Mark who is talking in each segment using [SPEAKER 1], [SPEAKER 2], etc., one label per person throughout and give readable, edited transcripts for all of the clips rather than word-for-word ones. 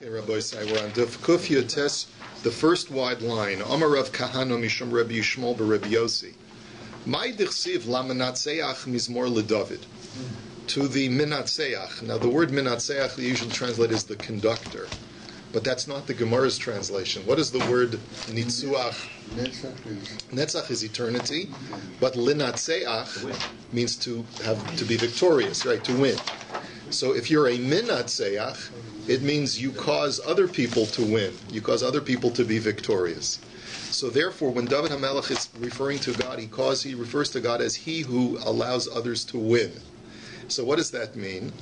[SPEAKER 1] Okay, Rabbi, we're on DAF Kuf Yotes, the first wide line. Amar Rav Kahana mishum Rabbi Yishmol b'Rabbi Yossi. Mai dichsiv lamanatseach mizmor leDavid. To the minatseach. Now, the word minatseach, the usual translate is the conductor, but that's not the Gemara's translation. What is the word nitzuach? Netzach is eternity, but linatseach means to be victorious, right? To win. So, if you're a minatseach, it means you cause other people to win. You cause other people to be victorious. So therefore, when David HaMelech is referring to God, he refers to God as he who allows others to win. So what does that mean?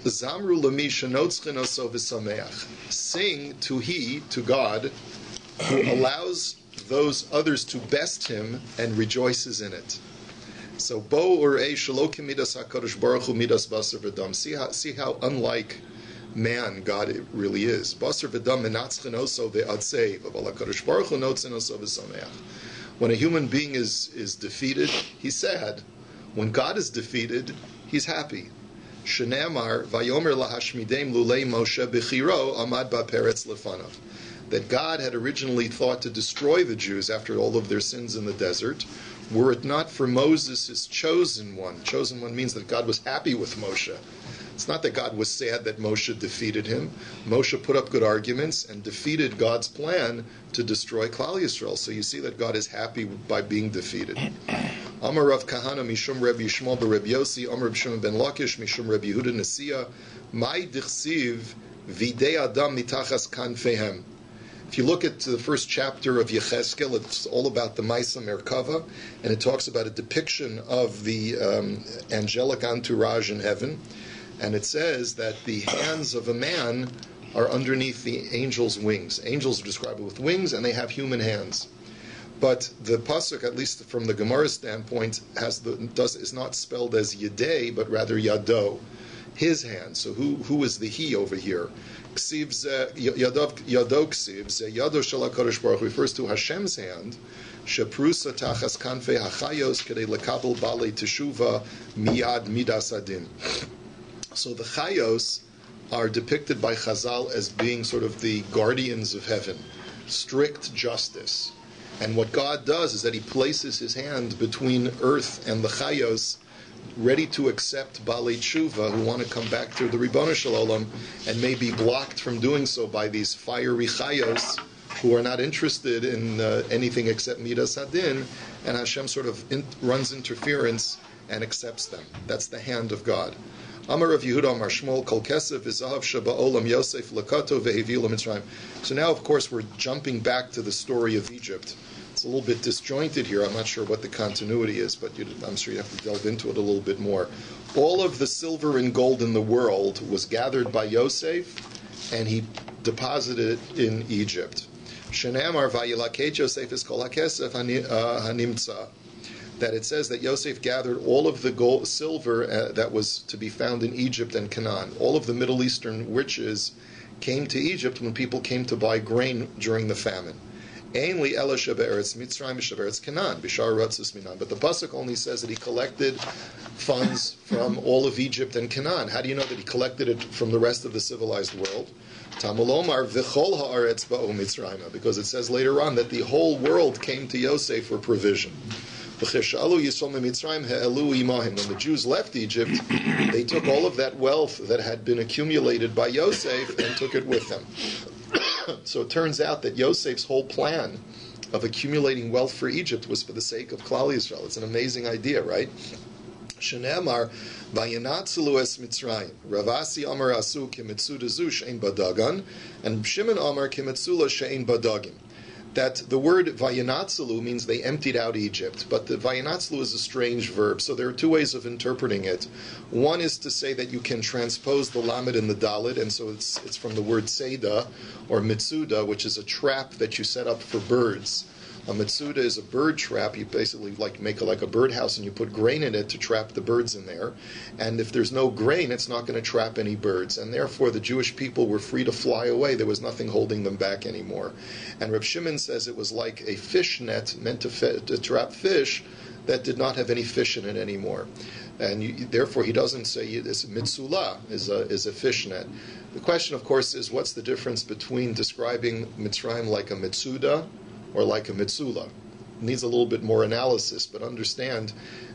[SPEAKER 1] Zamru lami shenotzchin oso v'sameach. Sing to God, who allows those others to best him and rejoices in it. So bo urei shelo k'midas HaKadosh Baruch Hu midas basar v'dam. See how unlike man God it really is. Basar v'dam menatzchen oso ve'atzei, v'al HaKadosh Baruch Hu notzen oso v'sameach. When a human being is defeated, he's sad. When God is defeated, he's happy. Shene'amar vayomer lahashmidem lulei Moshe b'chiro amad ba'peretz lefanav. That God had originally thought to destroy the Jews after all of their sins in the desert, were it not for Moses, his chosen one. Chosen one means that God was happy with Moshe. It's not that God was sad that Moshe defeated him. Moshe put up good arguments and defeated God's plan to destroy Klal Yisrael. So you see that God is happy by being defeated. Amar Rav Kahana mishum Rabbi Yishmol b'Rabbi Yossi, Amar Rabbi Shimon ben Lakish mishum Rabbi Yehuda Nesiya, Mai dichsiv videi adam mitachas kanfehem. If you look at the first chapter of Yecheskel, it's all about the Maisa Merkava, and it talks about a depiction of the angelic entourage in heaven. And it says that the hands of a man are underneath the angel's wings. Angels are described with wings, and they have human hands. But the pasuk, at least from the Gemara standpoint, is not spelled as Yedei, but rather Yado, his hand. So who is the he over here? Yado ksivs, Yado shel HaKadosh Baruch Hu refers to Hashem's hand. Sheprusa tachas kanfei hachayos kedei lekabel balei teshuva miyad midas adin. So the Chayos are depicted by Chazal as being sort of the guardians of heaven, strict justice. And what God does is that he places his hand between earth and the Chayos, ready to accept Balei Tshuva, who want to come back to the Ribono Shel Olam, and may be blocked from doing so by these fiery Chayos, who are not interested in anything except Midas Hadin, and Hashem sort of runs interference and accepts them. That's the hand of God. Amar Rav Yehuda Amar Shmuel Kol Kesef V'Zahav Sheba'olam Yosef Lakato Ve'Hevilu Mitzrayim. So now, of course, we're jumping back to the story of Egypt. It's a little bit disjointed here. I'm not sure what the continuity is, but I'm sure you have to delve into it a little bit more. All of the silver and gold in the world was gathered by Yosef, and he deposited it in Egypt. Shene'amar Vayilakech Yosef es Kol HaKesef Hanimtza. That it says that Yosef gathered all of the gold, silver that was to be found in Egypt and Canaan. All of the Middle Eastern riches came to Egypt when people came to buy grain during the famine. But the pasuk only says that he collected funds from all of Egypt and Canaan. How do you know that he collected it from the rest of the civilized world? Because it says later on that the whole world came to Yosef for provision. When the Jews left Egypt, they took all of that wealth that had been accumulated by Yosef and took it with them. So it turns out that Yosef's whole plan of accumulating wealth for Egypt was for the sake of Klal Yisrael. It's an amazing idea, right? Shene'amar vayinatzelu es Mitzrayim. Ravasi amar asu kimitzuda zu she'ein badagan, and Shimon amar kimitzula she'ein badagim. That the word vayinatzelu means they emptied out Egypt, but the vayinatzelu is a strange verb, so there are two ways of interpreting it. One is to say that you can transpose the lamed and the dalet, and so it's from the word seda or mitzuda, which is a trap that you set up for birds. A mitzuda is a bird trap. You basically make a birdhouse and you put grain in it to trap the birds in there. And if there's no grain, it's not going to trap any birds. And therefore, the Jewish people were free to fly away. There was nothing holding them back anymore. And Reb Shimon says it was like a fish net meant to trap fish that did not have any fish in it anymore. and therefore he doesn't say this mitzula is a fishnet. The question, of course, is what's the difference between describing Mitzrayim like a mitzuda or like a mitzula? It needs a little bit more analysis, but understand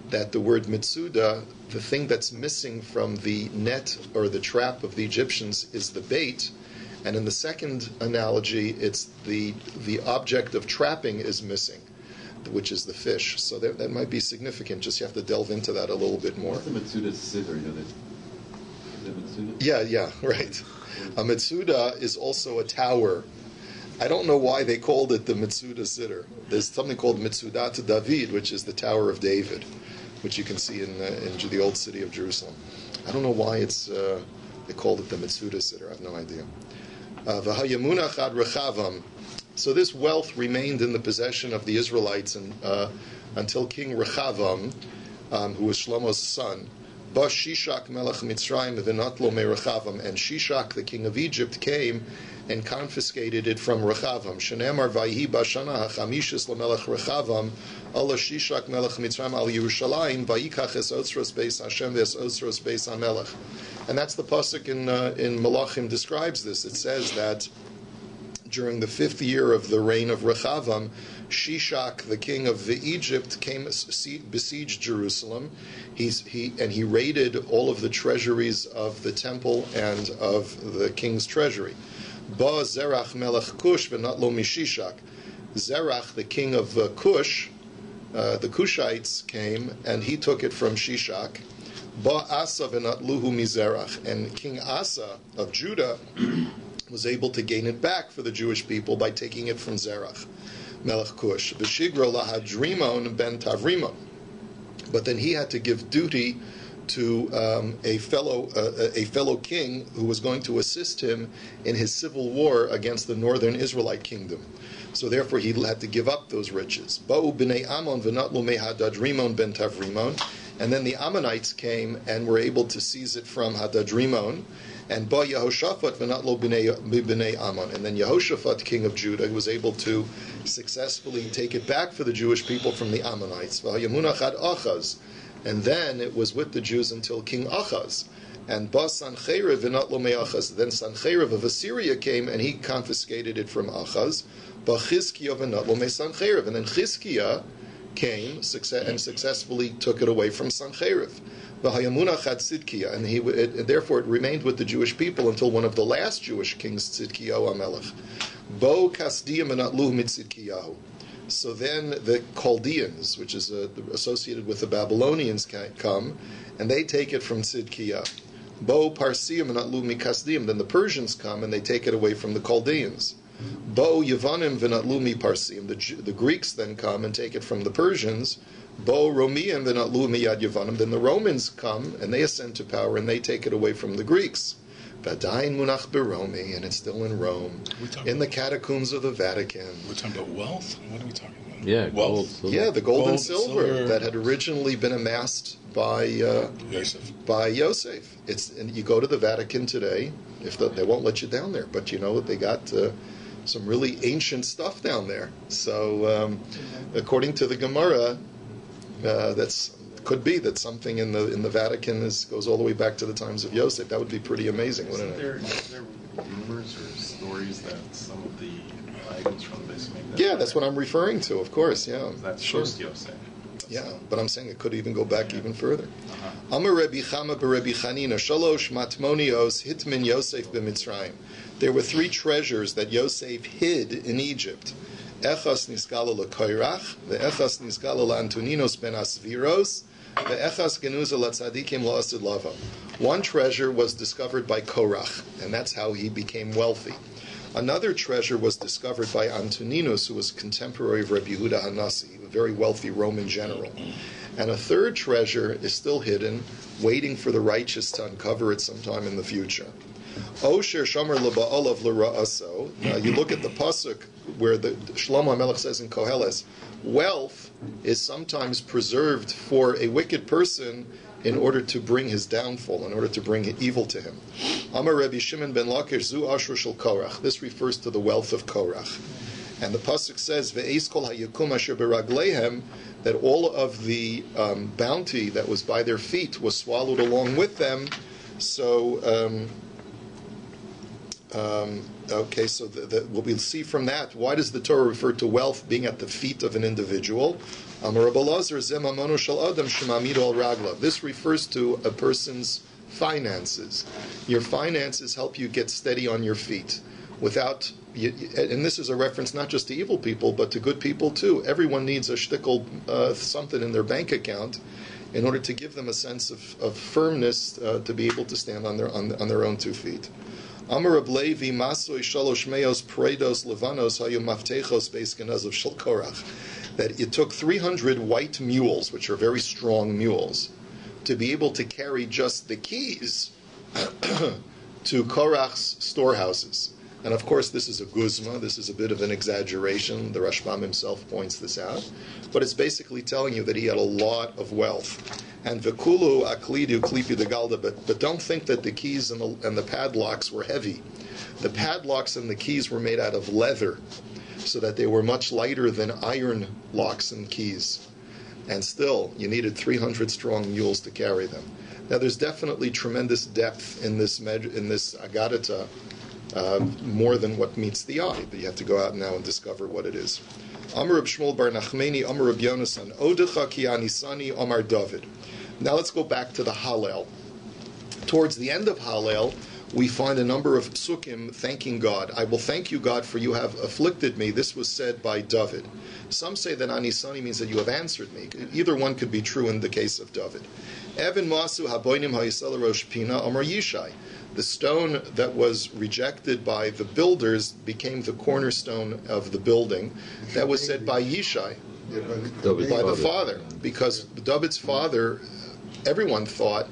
[SPEAKER 1] that the word mitzuda, the thing that's missing from the net or the trap of the Egyptians is the BAYT, and in the second analogy, it's the object of trapping is missing, which is the fish. So that might be significant. Just you have to delve into that a little bit more.
[SPEAKER 2] What's the Mitsuda Siddur?
[SPEAKER 1] Yeah, right. A Mitsuda is also a tower. I don't know why they called it the Mitsuda Siddur. There's something called Mitsudat David, which is the Tower of David, which you can see in the old city of Jerusalem. I don't know why they called it the Mitsuda Siddur. I have no idea. V'hayamunach ad rechavam. So this wealth remained in the possession of the Israelites until King Rechavam, who was Shlomo's son. Ba Shishak melech Mitzrayim v'natlo meRechavam, and Shishak, the king of Egypt, came and confiscated it from Rechavam. Shenemar vayhi bashana hachamishis lamelech Rechavam ala Shishak melech Mitzrayim al Yerushalayim vayikach es otzros beis Hashem v'es otzros beis HaMelech. And that's the pasuk in Menachem describes this. It says that during the 5th year of the reign of Rechavam, Shishak, the king of Egypt, came besieged Jerusalem. He raided all of the treasuries of the temple and of the king's treasury. Ba Zerach melech Kush v'natlo mishishak. Zerach, the king of Kush, the Kushites came and he took it from Shishak. Ba Asa v'natluhu mizerach, and King Asa of Judah was able to gain it back for the Jewish people by taking it from Zerach, Melech Kush. V'shigro lahadrimon ben Tavrimon. But then he had to give duty to a fellow king who was going to assist him in his civil war against the northern Israelite kingdom. So therefore he had to give up those riches. Ba'u b'nei Ammon v'natlu mehadadrimon ben Tavrimon. And then the Ammonites came and were able to seize it from Hadadrimon. And Ba Yehoshaphat v'natlo b'nei Ammon. And then Yehoshaphat, king of Judah, was able to successfully take it back for the Jewish people from the Ammonites. V'hayamunach ad Achaz. And then it was with the Jews until King Achaz. And Ba Sancheriv v'natlo me'achaz. Then Sancheriv of Assyria came and he confiscated it from Achaz. Ba Chizkiah v'natlo me'Sancheriv. And then Chizkiah came and successfully took it away from Sancheriv. V'hayamunach ad Tzidkiah, and therefore it remained with the Jewish people until one of the last Jewish kings, Tzidkiyahu HaMelech. Bo Kasdiyim v'natluhu mitzidkiyahu. So then the Chaldeans, which is associated with the Babylonians, come, and they take it from Tzidkiah. Bo Parsiyim v'natluhu mikasdiyim. Then the Persians come and they take it away from the Chaldeans. Bo Yavanim v'natlu mi Parsim. The Greeks then come and take it from the Persians. Bo Romiyim v'natlu mi yad Yavanim. Then the Romans come and they ascend to power and they take it away from the Greeks. V'adayin munach beromi, and it's still in Rome, in the catacombs of the Vatican.
[SPEAKER 3] We're talking about wealth? What are we talking about?
[SPEAKER 2] Yeah,
[SPEAKER 3] wealth.
[SPEAKER 1] The gold and silver that had originally been amassed by Yosef. And you go to the Vatican today, they won't let you down there, but they got some really ancient stuff down there. So, according to the Gemara, could be that something in the Vatican goes all the way back to the times of Yosef. That would be pretty amazing, wouldn't it?
[SPEAKER 4] Is there rumors or stories that some of the items from this
[SPEAKER 1] that's what I'm referring to, of course. Yeah,
[SPEAKER 4] that's
[SPEAKER 1] sure.
[SPEAKER 4] Yosef.
[SPEAKER 1] Yeah, but I'm saying it could even go back even further. Amar Rabbi Chama b'Rebbi Chanina shalosh matmonios hitmin Yosef b'Mitzrayim. There were 3 treasures that Yosef hid in Egypt. Echas niskala l'koirach, ve'echas niskala la'antoninos ben asviros, ve'echas genuza latzadikim la'asid lava. One treasure was discovered by Korach, and that's how he became wealthy. Another treasure was discovered by Antoninus, who was a contemporary of Rabbi Yehuda Hanasi, a very wealthy Roman general. And a third treasure is still hidden, waiting for the righteous to uncover it sometime in the future. Osher Shomer L'Ba'alav L'Ra'aso. Now you look at the pasuk where the Shlomo HaMelech says in Koheles, wealth is sometimes preserved for a wicked person in order to bring his downfall, in order to bring evil to him. Amar Rabbi Shimon ben Lakish Zu Ashur Shel Korach. This refers to the wealth of Korach. And the pasuk says, "Ve'eis kol hayakum asher beragleihem," that all of the bounty that was by their feet was swallowed along with them. So, okay, so what we'll see from that, why does the Torah refer to wealth being at the feet of an individual? This refers to a person's finances. Your finances help you get steady on your feet. Without, and this is a reference not just to evil people, but to good people too. Everyone needs a shtickle, something in their bank account, in order to give them a sense of firmness to be able to stand on their own 2 feet. Amar Reb Levi Masoi Shalosh Meos Paredos Levanos Hayu Maftechos Beis Genazov Shel Korach. That it took 300 white mules, which are very strong mules, to be able to carry just the keys to Korach's storehouses. And of course, this is a guzma. This is a bit of an exaggeration. The Rashbam himself points this out, but it's basically telling you that he had a lot of wealth. And v'kulu aklidu klipi degalda, but don't think that the keys and the padlocks were heavy. The padlocks and the keys were made out of leather, so that they were much lighter than iron locks and keys. And still, you needed 300 strong mules to carry them. Now, there's definitely tremendous depth in this Agadata, more than what meets the eye, but you have to go out now and discover what it is. Amar Reb Shmuel bar Nachmeni, Amar Reb Yonasan, Odecha ki anisani, Amar David. Now let's go back to the Hallel. Towards the end of Hallel, we find a number of psukim thanking God. I will thank you, God, for you have afflicted me. This was said by David. Some say that anisani means that you have answered me. Either one could be true in the case of David. Evan masu haboinim ha'yisel rosh pina, Amar Yishai. The stone that was rejected by the builders became the cornerstone of the building. That was said by Yishai, by the father, because David's father, everyone thought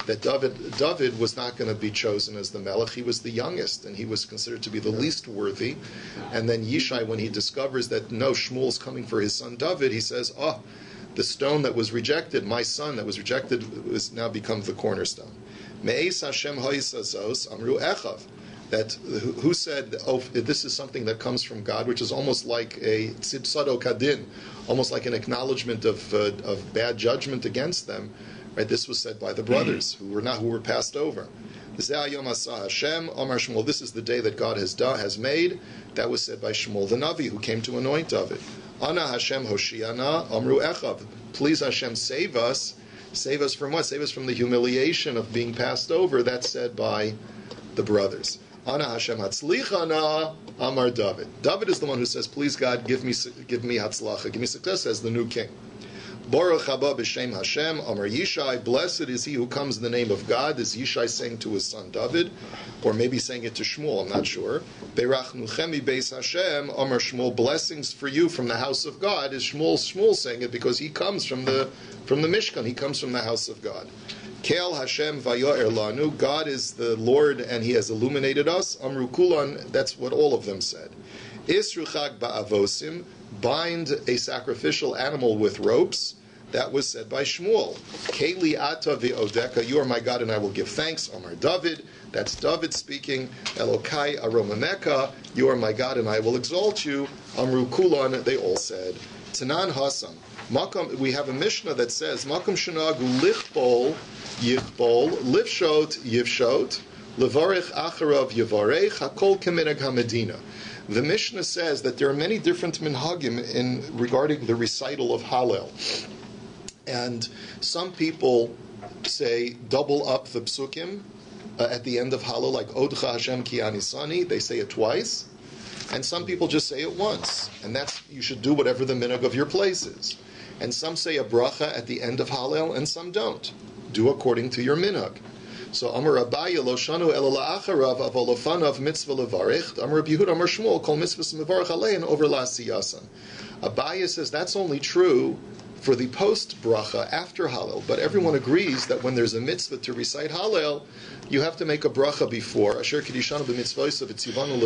[SPEAKER 1] that David was not going to be chosen as the Melech. He was the youngest, and he was considered to be the least worthy. And then Yishai, when he discovers that no, Shmuel's coming for his son David, he says, the stone that was rejected, my son that was rejected, has now become the cornerstone. Me'es Hashem ha'isazos amru echav. That who said, this is something that comes from God, which is almost like a tzidsadok hadin, almost like an acknowledgement of bad judgment against them. Right? This was said by the brothers who were passed over. This is the day that God has made. That was said by Shmuel the Navi, who came to anoint David. Ana Hashem Hoshiana Amru Echav. Please Hashem, save us. Save us from what? Save us from the humiliation of being passed over. That's said by the brothers. Ana Hashem Hatzlichana Amar David. David is the one who says, please God, give me Hatzlacha, give me success as the new king. Baruch haba b'shem Hashem, Amar Yishai, blessed is he who comes in the name of God, is Yishai saying to his son David, or maybe saying it to Shmuel, I'm not sure. Beirach nuchemi beis Hashem, Amar Shmuel, blessings for you from the house of God, is Shmuel saying it because he comes from the Mishkan, he comes from the house of God. Kel Hashem vayo'er lanu, God is the Lord and he has illuminated us. Amru kulan, that's what all of them said. Isru chag ba'avosim, bind a sacrificial animal with ropes. That was said by Shmuel. Keli ata v'odeka, you are my God and I will give thanks. Amar David, that's David speaking. Elokai aromameka, you are my God and I will exalt you. Amru kulan, they all said. Tanan Hasan, we have a Mishnah that says, Makom shenagu lichbol yichbol, lifshot yivshot, levarich acharav yivarech, hakol keminag hamedina. The Mishnah says that there are many different minhagim regarding the recital of Hallel. And some people say double up the psukim at the end of Hallel, like Odcha Hashem ki anisani, they say it twice. And some people just say it once. And that's, you should do whatever the minhag of your place is. And some say a bracha at the end of Hallel, and some don't. Do according to your minhag. So Amar Rabbi lo shanu ela la'acharav avolofanav mitzvah levarich. Amar Rabbi Yehuda Amar Shmuel kol mitzvahs mevarich alein over la'asiyasan. Abaye says that's only true for the post bracha after Hallel, but everyone agrees that when there's a mitzvah to recite Hallel, you have to make a bracha before. Asher kedishanu b'mitzvos v'tzivanu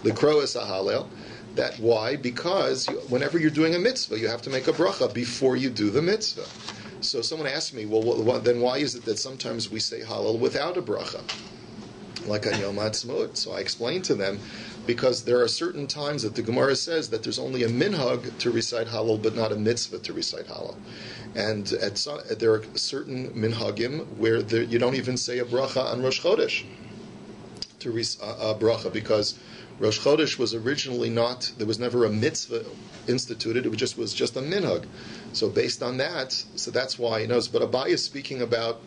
[SPEAKER 1] lekroes Hallel. That why? Because whenever you're doing a mitzvah, you have to make a bracha before you do the mitzvah. So someone asked me, well, then why is it that sometimes we say Hallel without a bracha? like on Yom Ha'atzmaut. So I explained to them, because there are certain times that the Gemara says that there's only a minhag to recite Hallel, but not a mitzvah to recite Hallel. And there are certain minhagim where you don't even say a bracha on Rosh Chodesh, to a bracha, because Rosh Chodesh was originally not, there was never a mitzvah instituted, it was just a minhag. So based on that, so that's why, but Abai is speaking about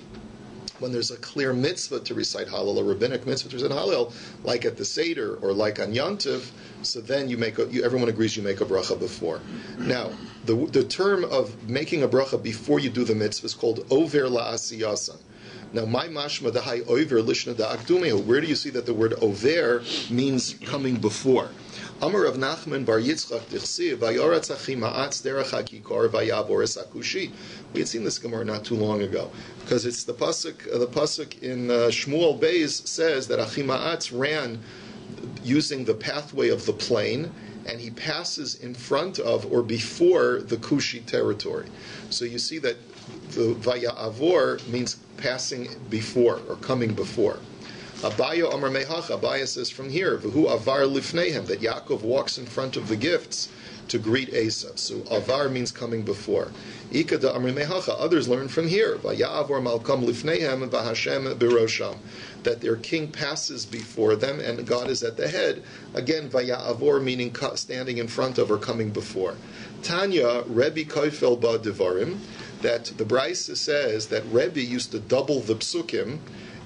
[SPEAKER 1] when there's a clear mitzvah to recite Hallel, a rabbinic mitzvah to recite Hallel, like at the Seder or like on Yantiv, so then everyone agrees you make a bracha before. Now, the term of making a bracha before you do the mitzvah is called over la'asiyasan. Now, my mashma dahai over lishna da'akdumehu. Where do you see that the word over means coming before? Amar Rav Nachman bar Yitzchak dichsiv vayoratz achima'atz derech hakikor vayavor es akushi. We had seen this Gemara not too long ago, because it's the pasuk. The pasuk in Shmuel Beis says that Achima'atz ran using the pathway of the plain, and he passes in front of or before the Kushi territory. So you see that the Vaya'avor means passing before or coming before. Abaya Amar Mehacha, Abaya says from here, V'hu Avar Lifnehem, that Yaakov walks in front of the gifts to greet Esav. So Avar means coming before. Ika da Amar Mehacha, others learn from here, Vaya'avor Malkam Lifnehem V'Hashem Birosham, that their king passes before them and God is at the head. Again, Vaya'avor meaning standing in front of or coming before. Tanya, Rebbe Koifel Ba Devarim, that the Brisa says that Rebbe used to double the psukim,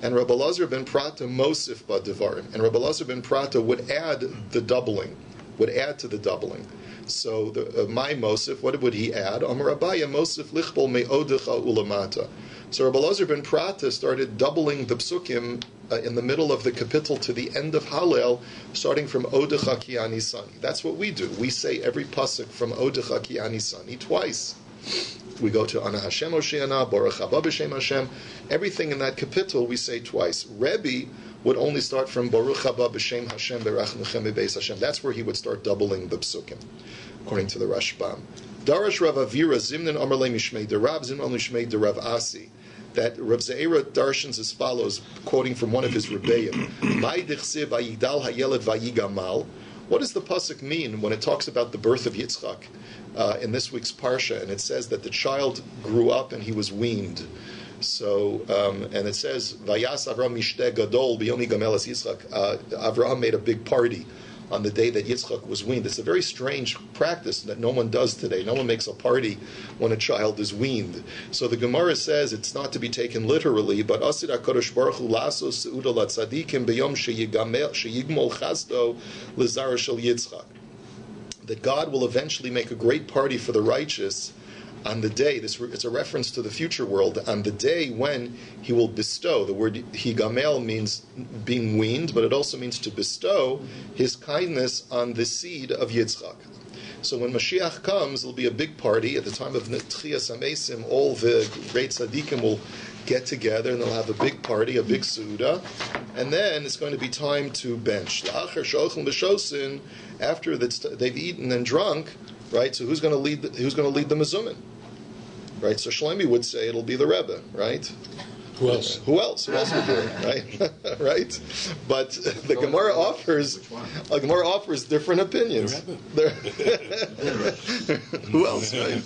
[SPEAKER 1] and Rabbi Lazar ben Prata Mosif ba Devarim, and Rabbi Lazar ben Prata would add the doubling, would add to the doubling. So my Mosif, what would he add? Amar Abaya Mosif lichbol me'odecha ulamata. So Rabbi Lazar ben Prata started doubling the psukim in the middle of the kapitel to the end of Hallel, starting from Odecha ki ani sani. That's what we do. We say every pasuk from Odecha ki ani sani twice. We go to Ana Hashem Oshiana, Baruch Haba B'Shem Hashem. Everything in that kapitel we say twice. Rebbe would only start from Baruch Haba B'Shem Hashem Berach Nechem Bebeis Hashem. That's where he would start doubling the psukim, according to the Rashbam. Darash Rav Avira Zimnin Amar Le Mishmei Derav Zimnin Mishmei Derav Asi. That Rav Zeira darshans as follows, quoting from one of his rebbeim. Mai dichsiv vayigdal hayeled vayigamal. What does the pasuk mean when it talks about the birth of Yitzchak in this week's parsha? And it says that the child grew up and he was weaned. So, and it says, Vayas Avram Mishteh Gadol B'yomi Gamelas Yitzchak. Avraham made a big party on the day that Yitzchak was weaned. It's a very strange practice that no one does today. No one makes a party when a child is weaned. So the Gemara says it's not to be taken literally, but Asid HaKadosh Baruch Hu Lasos Seuda Latzadikim B'yom Sheyigmol Chasdo L'Zara Shel Yitzchak. That God will eventually make a great party for the righteous on the day, it's a reference to the future world, on the day when he will bestow. The word higamel means being weaned, but it also means to bestow his kindness on the seed of Yitzchak. So when Mashiach comes, there'll be a big party. At the time of Netchias HaMesim, all the great tzaddikim will get together and they'll have a big party, a big suda, and then it's going to be time to bench. After they've eaten and drunk, right? So who's going to lead the Mezumin? Right? So Shlomi would say it'll be the Rebbe, right?
[SPEAKER 3] Who else?
[SPEAKER 1] Who else would do it, right? Right? But the Gemara offers different opinions. Who else, right?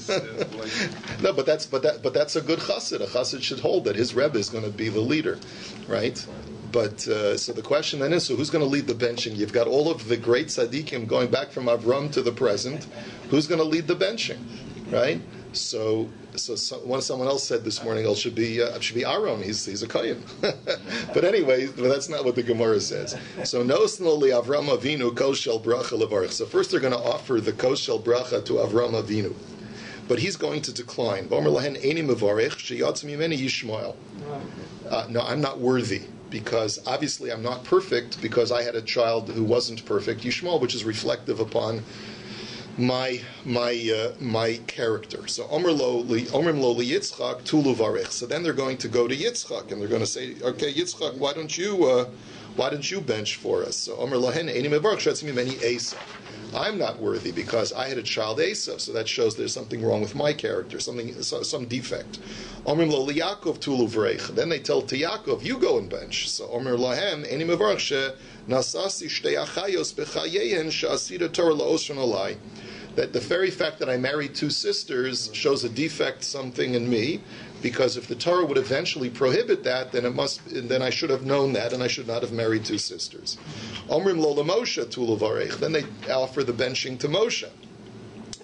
[SPEAKER 1] No, but that's a good chassid. A chassid should hold that his Rebbe is going to be the leader, right? But so the question then is, so who's going to lead the benching? You've got all of the great tzaddikim going back from Avram to the present. Who's going to lead the benching, right? So someone else said this morning, it should be Aaron. He's a Chaim. But anyway, that's not what the Gemara says. So nosnoli Avram Avinu koshel bracha levarich. So first they're going to offer the koshel bracha to Avram Avinu, but he's going to decline. No, I'm not worthy, because obviously I'm not perfect, because I had a child who wasn't perfect, Yishmael, which is reflective upon my character. So Omrim lo Yitzchak tulu varech. So then they're going to go to Yitzchak and they're going to say, okay, Yitzchak, why don't you Why didn't you bench for us? So Omer Lahen Eini Mevarach Shetzim Mimeni Esav. I'm not worthy because I had a child Esav, so that shows there's something wrong with my character, some defect. Omer Lo Yaakov Tulu V'reich. Then they tell to Yaakov, you go and bench. So Omer Lahem Eini Mevarach She Nasasi Shtei Achayos B'Chayehen She'asira Torah La'osron Olai. That the very fact that I married two sisters shows a defect, something in me, because if the Torah would eventually prohibit that, then I should have known that, and I should not have married two sisters. Omrim lo Moshe tulu varech. Then they offer the benching to Moshe,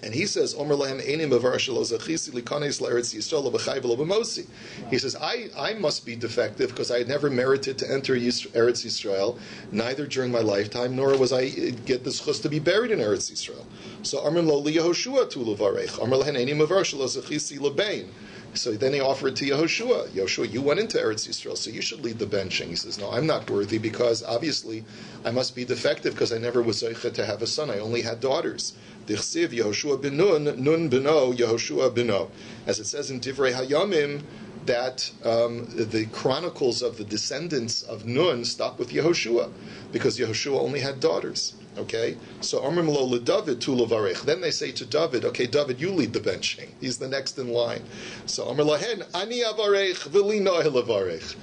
[SPEAKER 1] and he says, Omer lahem eini mevarach shelo zechisi likanes la'eretz Yisrael lo b'Faivel lo b'mosi. He says, I must be defective because I had never merited to enter Eretz Yisrael, neither during my lifetime, nor was I get the zechus to be buried in Eretz Yisrael. So Amrim lo liYehoshua tulu varech. Omer lahem eini mevarach shelo zechisi lebein. So then he offered to Yehoshua. Yehoshua, you went into Eretz Yisrael, so you should lead the benching. He says, no, I'm not worthy because obviously I must be defective because I never was Zechus to have a son. I only had daughters. Dichsiv Yehoshua bin Nun beno, Yehoshua beno. As it says in Divrei Hayamim, that the chronicles of the descendants of Nun stop with Yehoshua because Yehoshua only had daughters. Okay, so Amrim lo leDavid tu levarech. Then they say to David, okay, David, you lead the benching. He's the next in line. So Amr lahen ani avarech v'li noeh levarech.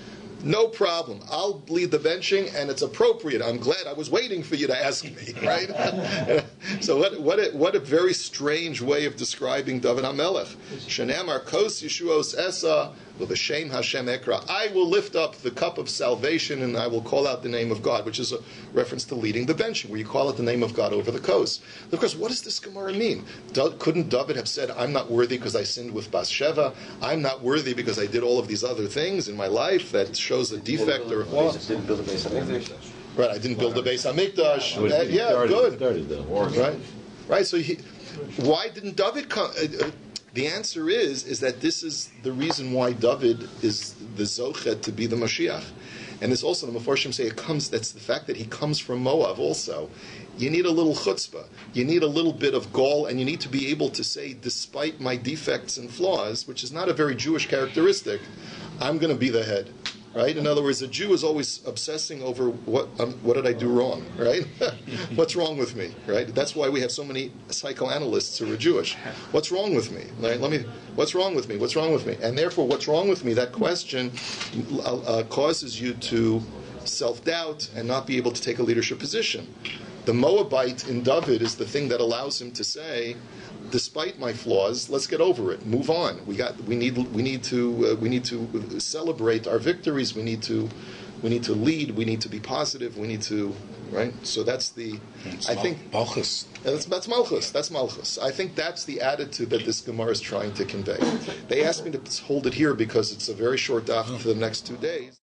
[SPEAKER 1] No problem. I'll lead the benching, and it's appropriate. I'm glad. I was waiting for you to ask me, right? So what a very strange way of describing David HaMelech. Shenamar kos Yeshuos esa v'b'shem Hashem ekra. I will lift up the cup of salvation, and I will call out the name of God, which is a reference to leading the benching, where you call out the name of God over the kos. Of course, what does this Gemara mean? Couldn't David have said, I'm not worthy because I sinned with Bathsheba? I'm not worthy because I did all of these other things in my life that shows a defect or a flaw?
[SPEAKER 2] Didn't build a base on Mikdash.
[SPEAKER 1] Right, I didn't build a base on Mikdash. Yeah, good. Right. So why didn't David come? The answer is that this is the reason why David is the Zochet to be the Mashiach. And this also, the Mefarshim say, that's the fact that he comes from Moab also. You need a little chutzpah. You need a little bit of gall, and you need to be able to say, despite my defects and flaws, which is not a very Jewish characteristic, I'm going to be the head. Right? In other words, a Jew is always obsessing over what did I do wrong, right? What's wrong with me, right? That's why we have so many psychoanalysts who are Jewish. What's wrong with me? Right? What's wrong with me? What's wrong with me? And therefore, what's wrong with me? That question causes you to self-doubt and not be able to take a leadership position. The Moabite in David is the thing that allows him to say, despite my flaws, let's get over it. Move on. We need to celebrate our victories. We need to lead. We need to be positive. We need to, right. So that's the. I think
[SPEAKER 3] Malchus.
[SPEAKER 1] That's Malchus. That's Malchus. I think that's the attitude that this Gemara is trying to convey. They asked me to hold it here because it's a very short DAF for the next 2 days.